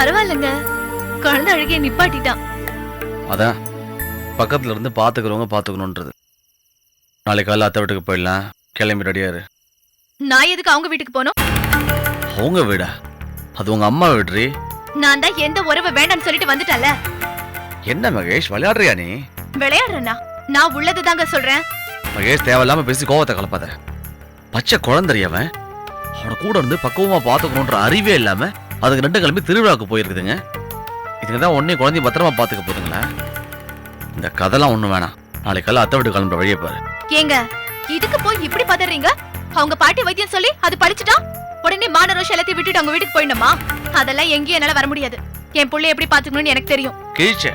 பரவாயில்லைங்க, குழந்தை அழுகிய நிப்பாட்டிட்டான். அதான் பக்கத்துல இருந்து பாத்துக்கிறவங்க பாத்துக்கணும்ன்றது. நாளைக்கு காலையில் அத்தை வீட்டுக்கு போயிடலாம், கிளம்பி ரெடியாரு. நான் எதுக்கு அவங்க வீட்டுக்கு போனோம்? அவங்க வீடா? அது உங்க அம்மா வீடுறி. நான் தான் எந்த உறவு வேண்டாம்னு சொல்லிட்டு வந்துட்டல. என்ன மகேஷ் விளையாடுறியா நீ? விளையாடுறேன்னா நான் உள்ளது தாங்க சொல்றேன். மகேஷ் தேவையில்லாம பேசி கோவத்தை கலப்பாத. பச்சை குழந்தறியவன் அவனை கூட இருந்து பக்குவமா பாத்துக்கணும்ன்ற அறிவே இல்லாம அதுக்கு 2 கிளம்பி திருவிழாவுக்கு போயிருக்குதுங்க. இதுக்குதான் உடனே குழந்தைய பத்திரமா பாத்துக்க போதுங்களா? இந்த கதைலாம் ஒண்ணும் வேணாம். நாளைக்கு காலையில் அத்தை வீட்டு கிளம்புற வழியை பாரு. ஏங்க இதுக்கு போய் இப்படி பதறீங்க? அவங்க பாட்டி வைத்தியம் சொல்லி அது பழிச்சுட்டா உடனே மான ரோஷம் எல்லாத்தையும் விட்டுட்டு அவங்க வீட்டுக்கு போயிடணுமா? அதெல்லாம் எங்கேயும் என்னால வர முடியாது. என் புள்ளைய எப்படி பாத்துக்கணும்னு எனக்கு தெரியும். கீழ்ச்சே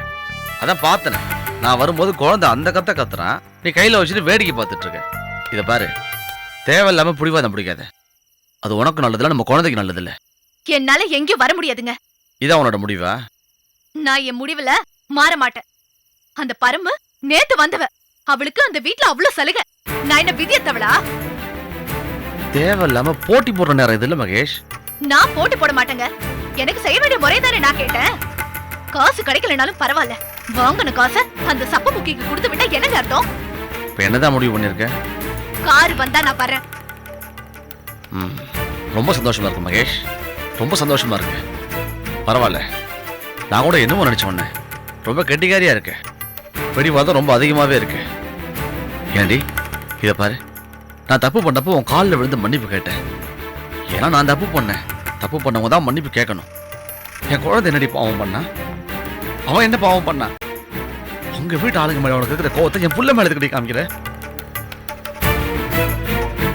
அதான் பார்த்தனே. நான் வரும்போது குழந்தை அந்த கத்துறான், நீ கையில வச்சுட்டு வேடிக்கை பார்த்துட்டு இருக்க. இத பாரு, தேவையில்லாம புடிவாதம் பிடிக்காத. அது உனக்கு நல்லதில்ல, நம்ம குழந்தைக்கு நல்லதில்ல. என்னால எங்கேயும் வர முடியாதுங்க. இதான் உன்னோட முடிவா? நான் என் முடிவுல மாற மாட்டேன். அந்த பரம்பு நேத்து வந்தவ, அவளுக்கு அந்த வீட்டுல அவ்வளவு சலுகை. நான் என்ன விதியத்தவளா? தேவையில்லாம போட்டி போடுற நேரம் இது இல்ல மகேஷ். நான் போட்டி போட மாட்டேங்க. எனக்கு செய்ய வேண்டிய முறை தானே நான் கேட்டேன். காசு கிடைக்கலனாலும் பரவாயில்ல, வாங்கின காசை அந்த சப்ப முக்கிக்கு கொடுத்து விட்டா என்னங்க அர்த்தம்? இப்ப என்னதான் முடிவு பண்ணிருக்க? கார் வந்தா நான் வரேன். ரொம்ப சந்தோஷமா இருக்கு மகேஷ், ரொம்ப சந்தோஷமா இருக்கு. பரவாயில்ல, நான் கூட என்னமோ நினைச்சோன்னே. ரொம்ப கெட்டிக்காரியா இருக்கு, பிடிவாதம் ரொம்ப அதிகமாவே இருக்கு. ஏண்டி இத பாரு, நான் தப்பு பண்ணப்போ உன் காலில் விழுந்து மன்னிப்பு கேட்டேன். ஏன்னா நான் தப்பு பண்ணேன், தப்பு பண்ணவங்க தான் மன்னிப்பு கேட்கணும். என் குழந்தை என்னடி பாவம் பண்ணா? அவன் என்ன பாவம் பண்ணா? உங்க வீட்டு ஆளுங்க மேல உனக்கு இருக்கிற கோவத்தை என் புள்ள மேல எதுக்கு காமிக்கிற?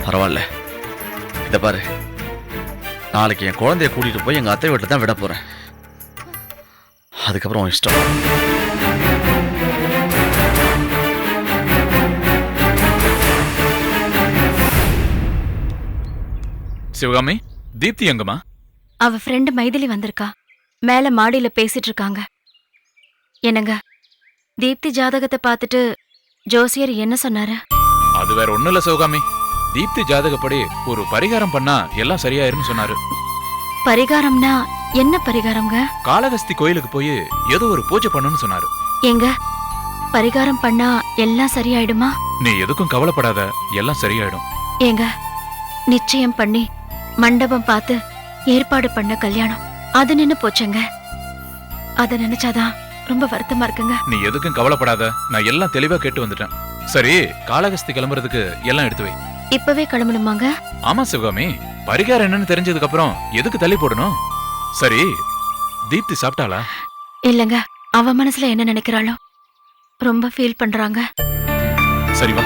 பரவாயில்ல, இத பாரு, நாளைக்கு என் குழந்தைய கூட்டிட்டு போய் எங்க அத்தை வீட்டுல தான் விட போறேன். அதுக்கப்புறம் இஷ்டம். சிவகாமி, தீப்தி எங்கம்மா? அவ ஃப்ரெண்டு மைதிலி வந்திருக்கா, மேல மாடியில பேசிட்டு இருக்காங்க. என்னங்க, தீப்தி ஜாதகத்தை பார்த்துட்டு ஜோசியர் என்ன சொன்னாரு? அது வேற ஒண்ணும் இல்ல சிவகாமி, தீப்தி ஜாதகப்படி ஒரு பரிகாரம் பண்ணா எல்லாம் சரியாயிருன்னு சொன்னாரு. பரிகாரம்னா என்ன பரிகாரம்ங்க? காளகஸ்தி கோயிலுக்கு போய் ஏதோ ஒரு பூஜை பண்ணணும்னு சொன்னாரு. எங்க பரிகாரம் பண்ணா எல்லாம் சரியாயிடுமா? நீ எதுக்கும் கவலைப்படாத, எல்லாம் சரியாயிடும். ஏங்க, நிச்சயம் பண்ணி மண்டபம் பார்த்து ஏற்பாடு பண்ண கல்யாணம் அது நின்னு போச்சுங்க. அத நினைச்சாதான் ரொம்ப வருத்தமா இருக்குங்க. நீ எதுக்கும் கவலைப்படாத, நான் எல்லாம் தெளிவா கேட்டு வந்துட்டேன். சரி, காளகஸ்தி கிளம்புறதுக்கு எல்லாம் எடுத்து வை. இப்பவே கிளம்பணுமாங்க? ஆமா சிவகாமி, பரிகாரம் என்னன்னு தெரிஞ்சதுக்கு அப்புறம் எதுக்கு தள்ளி போடணும்? சரி, தீப்தி சாப்பிட்டாளா? இல்லங்க, அவ மனசுல என்ன நினைக்கிறாளோ ரொம்ப ஃபீல் பண்றாங்க. சரி வா.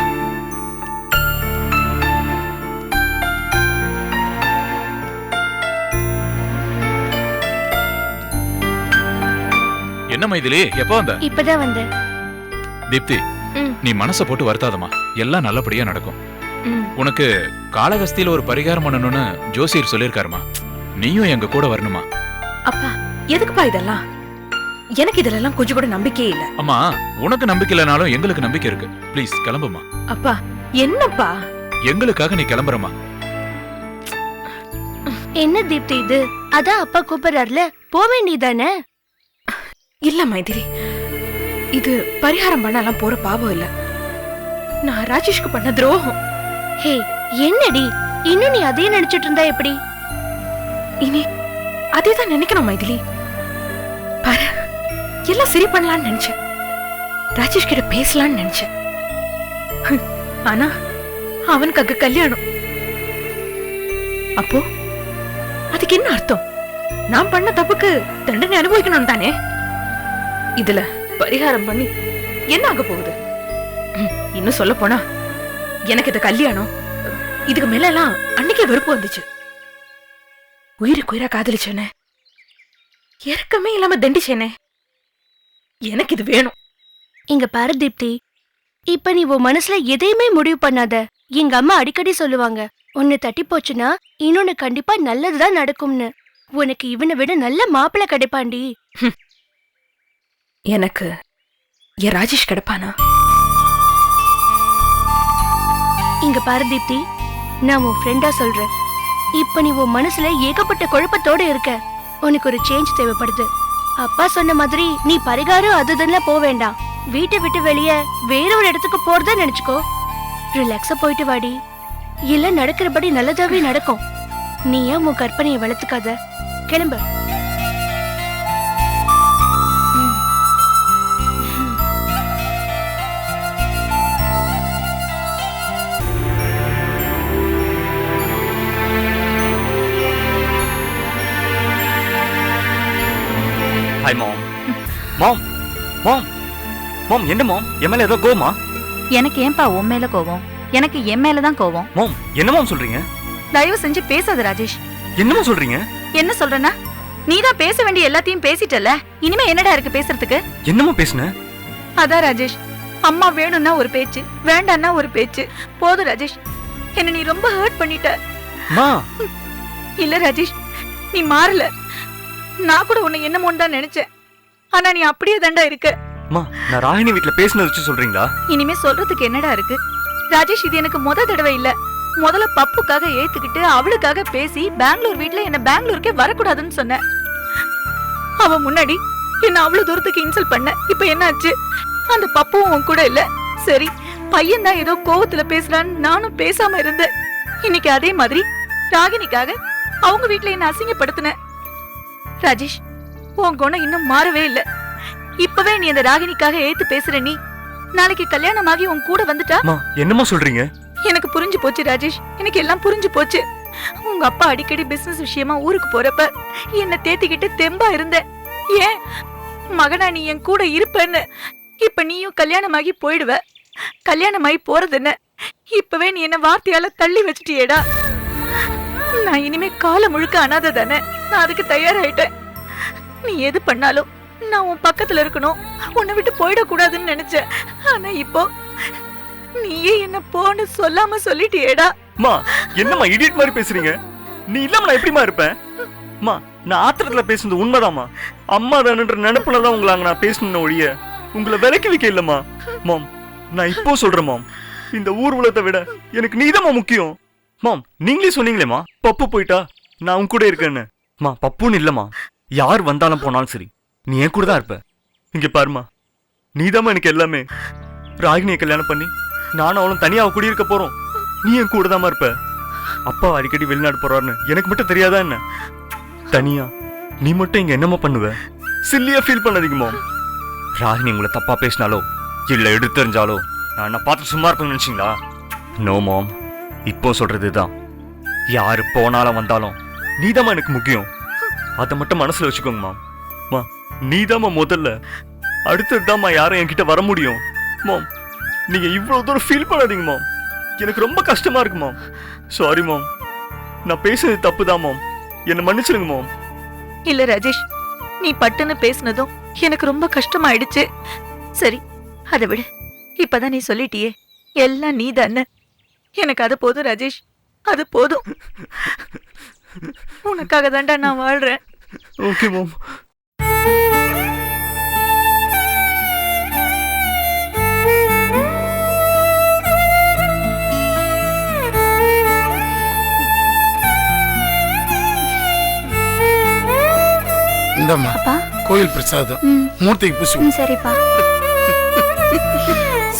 என்ன மைதிலி, எப்ப வந்த? இப்பதான் வந்தேன். தீப்தி, நீ மனச போட்டு வருத்தாதமா, எல்லாம் நல்லபடியா நடக்கும். உனக்கு காளகஸ்தியில ஒரு பரிகாரம் பண்ணணும்னு ஜோசியர் சொல்லிருக்காருமா, நீயும் எங்க கூட வரணுமா? அப்பா, எதுக்குப்பா இதெல்லாம்? எனக்கு இதெல்லாம் கொஞ்சம் கூட நம்பிக்கையே இல்ல. அம்மா, உனக்கு நம்பிக்கை இல்லனாலும் எங்களுக்கு நம்பிக்கை இருக்கு. ப்ளீஸ் கிளம்புமா. அப்பா, என்னப்பா? எங்களுக்காக நீ கிளம்புறமா? என்ன தீப்தி இது? அதான் அப்பா கூப்பிடுறாருல, போக வேண்டியதானே? இல்ல மைதிலி, இது பரிகாரம் பண்ணலாம் போற பாவம் இல்ல. நான் ராஜேஷ்க்கு பண்ண துரோகம். ஹே, என்னடி இன்னும் நீ அதே நினைச்சிட்டு இருந்தா எப்படி? இனி அதேதான் நினைக்கணும் மைதிலி. பாரு, எல்லாம் சரி பண்ணலாம்னு நினைச்சேன், ராஜேஷ் கிட்ட பேசலாம்னு நினைச்சேன். ஆனா அவனுக்கு அங்க கல்யாணம். அப்போ அதுக்கு என்ன அர்த்தம்? நான் பண்ண தப்புக்கு தண்டனை அனுபவிக்கணும் தானே? இதுல பரிகாரம் பண்ணி என்ன ஆக போகுது? இன்னும் சொல்ல போனா எனக்கு இந்த கல்யாணம் இதுக்கு மேல எல்லாம் அன்னைக்கே வெறுப்பு வந்துச்சு. உயிருக்கு உயிரா காதலிச்சேனே, இறக்கமே இல்லாம தண்டிச்சேனே, எனக்கு இது வேணும். இங்க பாரு தீப்தி, இப்ப நீ உன் மனசுல எதையுமே முடிவு பண்ணாத. எங்க அம்மா அடிக்கடி சொல்லுவாங்க, ஒன்னு தட்டி போச்சுன்னா இன்னொன்னு கண்டிப்பா நல்லதுதான் நடக்கும்னு. உனக்கு இவனை விட நல்ல மாப்பிள்ளை கிடைப்பாண்டி. எனக்கு என் ராஜேஷ் கிடைப்பானா? இங்க பாரு தீப்தி, நான் உன் ஃப்ரெண்டா சொல்றேன். இப்ப நீ உன் மனசுல ஏகப்பட்ட குழப்பத்தோட இருக்க. உனக்கு ஒரு சேஞ்ச் தேவைப்படுது. அப்பா சொன்ன மாதிரி நீ பரிகாரம் அதுதான் போக வேண்டாம். வீட்டை விட்டு வெளியே வேற ஒரு இடத்துக்கு போறதா நினைச்சுக்கோ. ரிலாக்ஸா போயிட்டு வாடி. இல்ல நடக்கிறபடி நல்லதாவே நடக்கும். நீ ஏன் உன் கற்பனையை வளர்த்துக்காத. கிளம்பு. Hi mom. மாம் மாம் மாம் என்ன மாம் என் மேல ஏதோ கோவமா? எனக்கு ஏன்பா உன் மேல கோவம்? எனக்கு என் மேலதான் கோவம். மாம் என்ன மாம் சொல்றீங்க? தயவு செஞ்சு பேசாத ராஜேஷ். என்னமா சொல்றீங்க? என்ன சொல்றேன்னா, நீதான் பேச வேண்டிய எல்லாத்தையும் பேசிட்டல. இனிமே என்னடா இருக்கு பேசுறதுக்கு? என்னமா பேசுன? அதான் ராஜேஷ், அம்மா வேணும்னா ஒரு பேச்சு, வேண்டாம்னா ஒரு பேச்சு. போதும் ராஜேஷ், என்ன நீ ரொம்ப ஹர்ட் பண்ணிட்ட. மா இல்ல ராஜேஷ், நீ மாறல. நான் கூட உன்னை என்னமோன்னு தான் நினைச்சேன். ஆனா நீ அப்படியே தாண்டா இருக்க. மா நான் ராகினி வீட்ல பேசினது வச்சு சொல்றீங்களா? இனிமே சொல்றதுக்கு என்னடா இருக்கு ராஜேஷ்? இது எனக்கு முத தடவை இல்ல. முதல்ல பப்புக்காக ஏத்துக்கிட்டு அவளுக்காக பேசி பெங்களூர் வீட்ல என்ன பெங்களூருக்கே வரக்கூடாதுன்னு சொன்ன. அவ முன்னாடி என்ன அவ்வளவு தூரத்துக்கு இன்சல்ட் பண்ண. இப்ப என்ன ஆச்சு? அந்த பப்புவும் உன் கூட இல்ல. சரி, பையன் தான் ஏதோ கோவத்துல பேசுறான்னு நானும் பேசாம இருந்தேன். இன்னைக்கு அதே மாதிரி ராகினிக்காக அவங்க வீட்ல என்ன அசிங்கப்படுத்தின. ராஜேஷ், உன் குணம் இன்னும் மாறவே இல்ல. இப்பவே நீ அந்த ராகினிக்காக ஏத்து பேசுற. நீ நாளைக்கு கல்யாணமாகி உன் கூட வந்துட்டா? மா என்னமா சொல்றீங்க? எனக்கு புரிஞ்சு போச்சு ராஜேஷ், எனக்கு எல்லாம் புரிஞ்சு போச்சு. உங்க அப்பா அடிக்கடி பிசினஸ் விஷயமா ஊருக்கு போறப்ப என்ன தேத்திக்கிட்டு தெம்பா இருந்த. ஏன் மகனா நீ என் கூட இருப்பன்னு. இப்ப நீயும் கல்யாணமாகி போயிடுவ. கல்யாணமாகி போறது என்ன? இப்பவே நீ என்ன வார்த்தையால தள்ளி வச்சுட்டியேடா. நான் இனிமே காலம் முழுக்க அனாதை தானே. நான் அதுக்கு தயாராயிட்டேன். நீ எது பண்ணாலும் நான் உன் பக்கத்துல இருக்கணும், உன்னை விட்டு போயிடக்கூடாதுன்னு நினைச்சேன். ஆனா இப்போ நீயே என்ன போன்னு சொல்லாம சொல்லிட்டியேடா. மா என்னம்மா இடியட் மாதிரி பேசுறீங்க? நீ இல்லாம நான் எப்படிமா இருப்பேன்? மா நான் ஆத்திரத்துல பேசுனது உண்மைதாம்மா. அம்மா தானன்ற நினைப்புலதான் உங்களை அங்க நான் பேசணும்னு ஒழிய உங்களை விலக்கி வைக்க இல்லம்மா. மாம் நான் இப்போ சொல்றேன் மாம், இந்த ஊர் உலகத்தை விட எனக்கு நீதாம்மா முக்கியம். மாம் நீங்களே சொன்னீங்களேம்மா பப்பு போயிட்டா நான் உன் கூட இருக்கேன்னு. மா பப்புன்னு இல்லம்மா, யார் வந்தாலும் போனாலும் சரி நீ என் கூட தான் இருப்ப. இங்க பாருமா, நீதாம்மா எனக்கு எல்லாமே. ராகினியை கல்யாணம் பண்ணி நானும் அவளும் தனியா குடியிருக்க போறோம். நீ என் கூட தாமா இருப்ப. அப்பா அடிக்கடி வெளிநாடு போறாருன்னு எனக்கு மட்டும் தெரியாதா என்ன? தனியா நீ மட்டும் இங்க என்னமா பண்ணுவ? சில்லியா ஃபீல் பண்ணாதீங்க மாம். ராகினி உங்களை தப்பா பேசினாலோ இல்ல எடுத்தெறிஞ்சாலோ நான் என்ன பார்த்து சும்மா இருப்பேன்னு நினைச்சீங்களா? நோ மாம், இப்போ சொல்றதுதான். யாரு போனாலும் வந்தாலும் நீதாம்மா எனக்கு முக்கியம். அதை மட்டும் மனசுல வச்சுக்கோங்க மாம். மா நீதாம்மா முதல்ல, அடுத்ததுதாம்மா யாரும் என்கிட்ட வர முடியும். மாம் நீங்க இவ்வளவு தூரம் ஃபீல் பண்ணாதீங்க மாம். எனக்கு ரொம்ப கஷ்டமா இருக்கு மாம். சாரி மாம், நான் பேசுறது தப்புதான் மாம், என்னை மன்னிச்சிருங்க மாம். இல்ல ராஜேஷ், நீ பட்டுன்னு பேசுனதும் எனக்கு ரொம்ப கஷ்டமாயிடுச்சு. சரி அதை விடு. இப்பதான் நீ சொல்லிட்டியே எல்லாம் நீ தானே. எனக்கு அது போதும் ராஜேஷ், அது போதும். உனக்காக தான்டா நான் வாழ்றேன். ஓகே மாம். இந்தம்மா கோயில் பிரசாதம் மூர்த்திக்கு பூசி. சரிப்பா.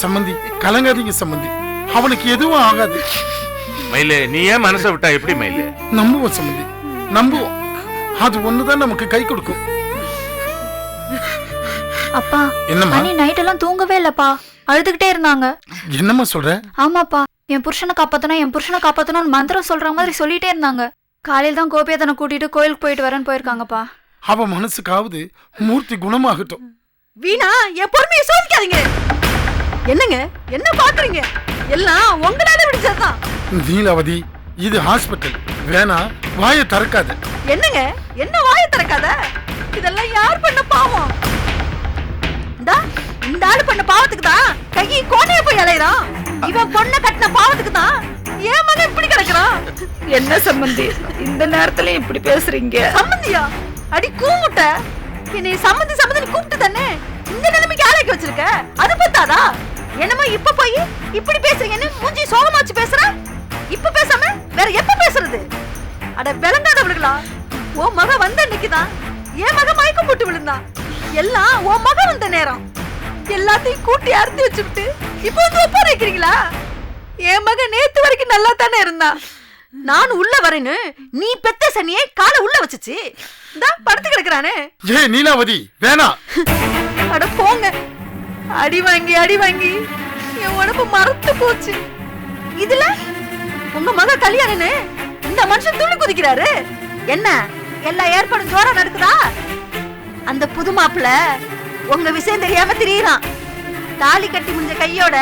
சம்பந்தி கலங்காதீங்க சம்பந்தி, அவனுக்கு எதுவும் ஆகாது. மயிலே நீ ஏன் மனசை விட்டா எப்படி மயிலே? நம்புவோம் சம்பந்தி, நம்புவோம். அது ஒண்ணுதான் நமக்கு கை கொடுக்கும். அப்பா என்னம்மா? அண்ணி நைட் எல்லாம் தூங்கவே இல்லப்பா, அழுதுகிட்டே இருந்தாங்க. என்னம்மா சொல்ற? ஆமாப்பா, என் புருஷனை காப்பாத்தணும் என் புருஷனை காப்பாத்தணும்னு மந்திரம் சொல்ற மாதிரி சொல்லிட்டே இருந்தாங்க. காலையில தான் கோபியத்தனை கூட்டிட்டு கோயிலுக்கு போயிட்டு வரேன்னு போயிருக்காங்கப்பா. அவ மனசுக்காவது மூர்த்தி குணமாகட்டும். வீணா என் பொறுமையை சோதிக்காதீங்க. என்னங்க என்ன பாக்குறீங்க? எல்லாம் உங்களால விடுச்சதுதான். நீலாவதி, இது ஹாஸ்பிட்டல், வேணா வாயை திறக்காத. என்னங்க என்ன வாயை திறக்காத? இதெல்லாம் யார் பண்ண பாவம்? இந்த ஆளு பண்ண பாவத்துக்கு தான் கை கோணைய போய் அலையறான். இவன் பொண்ணை கட்டின பாவத்துக்கு தான் ஏன் மகன் இப்படி கிடக்குறான். என்ன சம்பந்தி இந்த நேரத்துல இப்படி பேசுறீங்க? சம்பந்தியா? அடி கூமுட்ட, என்னை சம்பந்தி சம்பந்தி கூப்பிட்டு தானே இந்த நிலைமைக்கு ஆளாக்கி வச்சிருக்க. அது பத்தாதா? என்னமா இப்ப போய் இப்படி பேசுறீங்கன்னு மூஞ்சி சோகமாச்சு பேசுற. இப்ப பேசாம வேற எப்ப பேசுறது? அட விளங்காதவர்களா, உன் மகன் வந்த அன்னைக்குதான் என் மகன் மயக்கம் போட்டு விழுந்தான். எல்லாம் உன் மகன் வந்த நேரம். எல்லாத்தையும் கூட்டி அறுத்து வச்சுட்டு இப்போ வந்து ஒப்பாரி வைக்கிறீங்களா? என் மகன் நேத்து வரைக்கும் நல்லா தானே இருந்தான். நான் உள்ள வரேன்னு நீ பெத்த சனியை காலை உள்ள வச்சுச்சு. இந்தா படுத்து கிடக்குறானே. ஏ நீலாவதி வேணா. அட போங்க. அடி வாங்கி என் உடம்பு மறத்து போச்சு. இதுல உங்க மக கல்யாணம்னு இந்த மனுஷன் துள்ளி குதிக்கிறாரு. என்ன எல்லா ஏற்பாடும் ஜோரா நடக்குதா? அந்த புது மாப்பிள்ள உங்க விஷயம் தெரியாம திரியறான். தாலி கட்டி முடிஞ்ச கையோட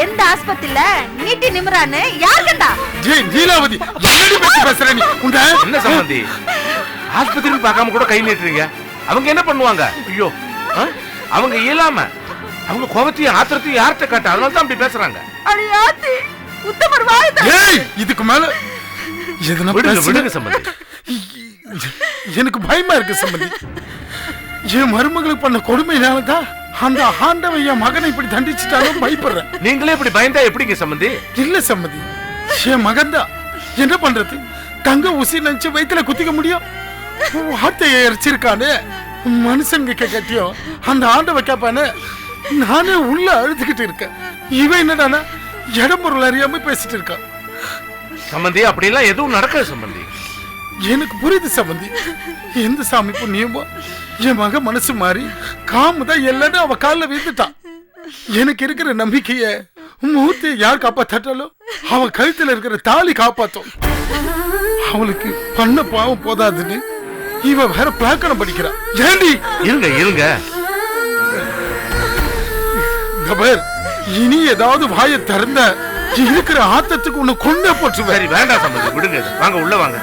எந்த ஆஸ்பத்திரியில நீட்டி நிமிரான்னு யார் கண்டா? ஏ நீலாவதி என்னடி பத்தி பேசுற நீ? என்ன சம்பந்தி ஆஸ்பத்திரின்னு பார்க்காம கூட கை நீட்டுறீங்க? அவங்க என்ன பண்ணுவாங்க? ஐயோ அவங்க இயலாம அவங்க கோபத்தையும் ஆத்திரத்தையும் யார்கிட்ட காட்ட? அதனால தான் அப்படி பேசுறாங்க. அடியாத்தி உத்தமர் வாய்தா. ஏய் இதுக்கு மேல எதுனா விடுங்க சம்பந்தி. எனக்கு பயமா இருக்கு சம்பந்தி. என் மருமகளுக்கு பண்ண கொடுமையினாலதான் அந்த ஆண்டவன் என் மகனை இப்படி தண்டிச்சுட்டாலும் பயப்படுறேன். நீங்களே இப்படி பயந்தா எப்படிங்க சம்பந்தி? இல்ல சம்பந்தி, என் மகன் தான். என்ன பண்றது? தங்க ஊசி நினைச்சு வயிற்றுல குத்திக்க முடியும்? வார்த்தையை எரிச்சிருக்கானே மனுஷங்க கட்டியும் அந்த ஆண்டவ கேப்பானு நானே உள்ள அழுதுகிட்டு இருக்கேன். இவன் என்னடானா இடம் பொருள் அறியாம பேசிட்டு இருக்கான். சம்பந்தி அப்படிலாம் எதுவும் நடக்காது சம்பந்தி. எனக்கு புரியுது சம்பந்தி. எந்த சாமி புண்ணியமோ என் மக மனசு மாறி காமுதான் எல்லாரும் அவ காலில் விழுந்துட்டான். எனக்கு இருக்கிற நம்பிக்கைய மூர்த்தியை யார் காப்பாத்தாலும் அவன் கழுத்துல இருக்கிற தாலி காப்பாத்தும். அவளுக்கு பண்ண பாவம் போதாதுன்னு இவ வேற பிளாக்கணம் படிக்கிறான். ஏண்டி இருங்க கபர், இனி ஏதாவது வாயை திறந்த இருக்கிற ஆத்தத்துக்கு உன்னை கொண்டே போட்டு. சரி வேண்டாம் சம்பந்தி, விடுங்க. வாங்க உள்ள வாங்க.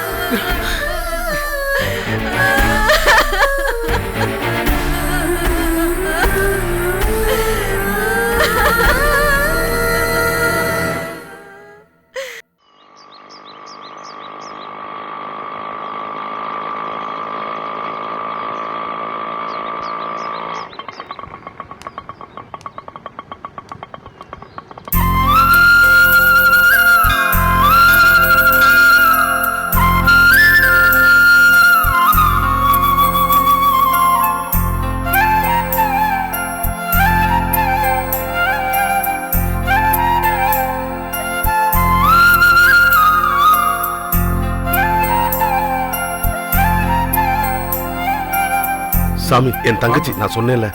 சாமி, என் தங்கச்சி நான் சொன்னேன்ல.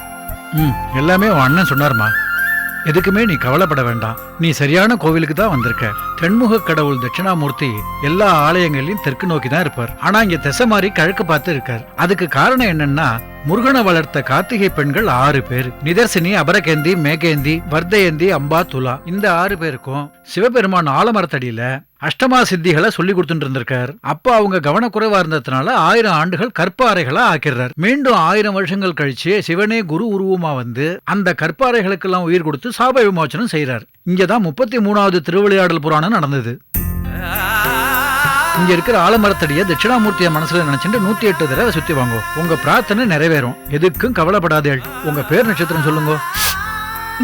எல்லாமே உன் அண்ணன் சொன்னார்மா. எதுக்குமே நீ கவலைப்பட வேண்டாம். நீ சரியான கோவிலுக்கு தான் வந்திருக்க. தென்முக கடவுள் தட்சிணாமூர்த்தி எல்லா ஆலயங்களையும் தெற்கு நோக்கி தான் இருப்பார். ஆனா இங்க திசை மாறி கிழக்கு பார்த்து இருக்கார். அதுக்கு காரணம் என்னன்னா, முருகனை வளர்த்த கார்த்திகை பெண்கள் 6 பேர். நிதர்சினி, அபரகேந்தி, மேகேந்தி, வர்தயந்தி, அம்பா, துலா. இந்த 6 பேருக்கும் சிவபெருமான் ஆலமரத்தடியில அஷ்டமா சித்திகளை சொல்லி கொடுத்துட்டு இருந்திருக்கார். அப்ப அவங்க கவனக்குறைவா இருந்ததுனால 1000 ஆண்டுகள் கற்பாறைகளா ஆக்கிறார். மீண்டும் 1000 வருஷங்கள் கழிச்சு சிவனே குரு உருவமா வந்து அந்த கற்பாறைகளுக்கெல்லாம் உயிர் கொடுத்து சாப விமோச்சனம் செய்யறார். இங்கதான் 33வது திருவிளையாடல் புராணம் நடந்தது. இங்க இருக்கிற ஆலமரத்தடிய தட்சிணாமூர்த்திய மனசுல நினைச்சுட்டு 108 தடவை சுத்தி வாங்க. உங்க பிரார்த்தனை நிறைவேறும். எதுக்கும் கவலைப்படாதேள். உங்க பேர் நட்சத்திரம் சொல்லுங்க.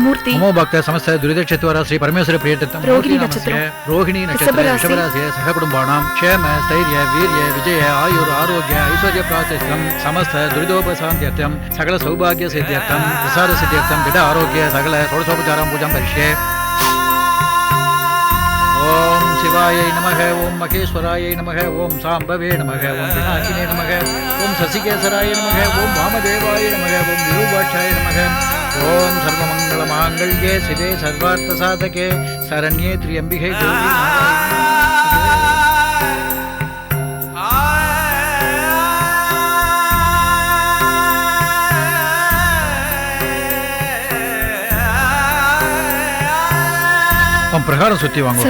மூர்த்தி. நமோ பக்த சமஸ்த துரிதக்ஷேத்வரா ஸ்ரீ பரமேஸ்வர பிரியதத்தம். ரோகிணி நட்சத்திரம். ரோகிணி நட்சத்திரம் ரிஷபராசிய சக குடும்பானாம் க்ஷேம ஸ்தைர்ய வீர்ய விஜய ஆயுர் ஆரோக்கிய ஐஸ்வர்ய பிராப்தியர்த்தம் சமஸ்த துரிதோபசாந்தியர்த்தம் சகல சௌபாகிய சித்தியர்த்தம் பிரசார சித்தியர்த்தம் திட ஆரோக்கிய சகல ஷோடசோபசாரம் பூஜாம் கரிஷ்யே. ஓம் சிவாயை நமக, ஓம் மகேஸ்வராயை நமக, ஓம் சாம்பவே நமக, ஓம் விநாயகினே நமக, ஓம் சசிகேசராய நமக, ஓம் வாமதேவாய நமக, ஓம் விரூபாட்சாய நமக. ஓம் சர்வமங்கள மாங்கல்யே சிவே சர்வார்த்த சாதகே சரண்யே திரியம்பிகை கௌரி பிரகாரம் சுத்தி வாங்க.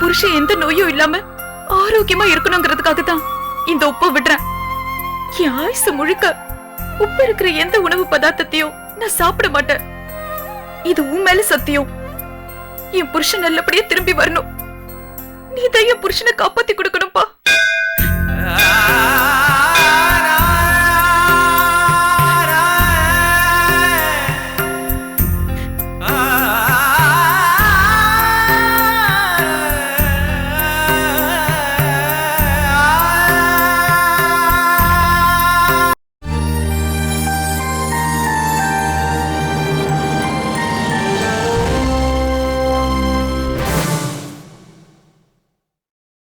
என் புருஷன் எந்த நோயும் இல்லாம ஆரோக்கியமா இருக்கணுங்கிறதுக்காக தான் இந்த உப்பை விடுறேன். என் ஆயுசு முழுக்க உப்பு இருக்கிற எந்த உணவு பதார்த்தத்தையும் நான் சாப்பிட மாட்டேன். இது உன் மேல சத்தியம். என் புருஷன் நல்லபடியா திரும்பி வரணும். நீ தான் என் புருஷனை காப்பாத்தி கொடுக்கணும்பா.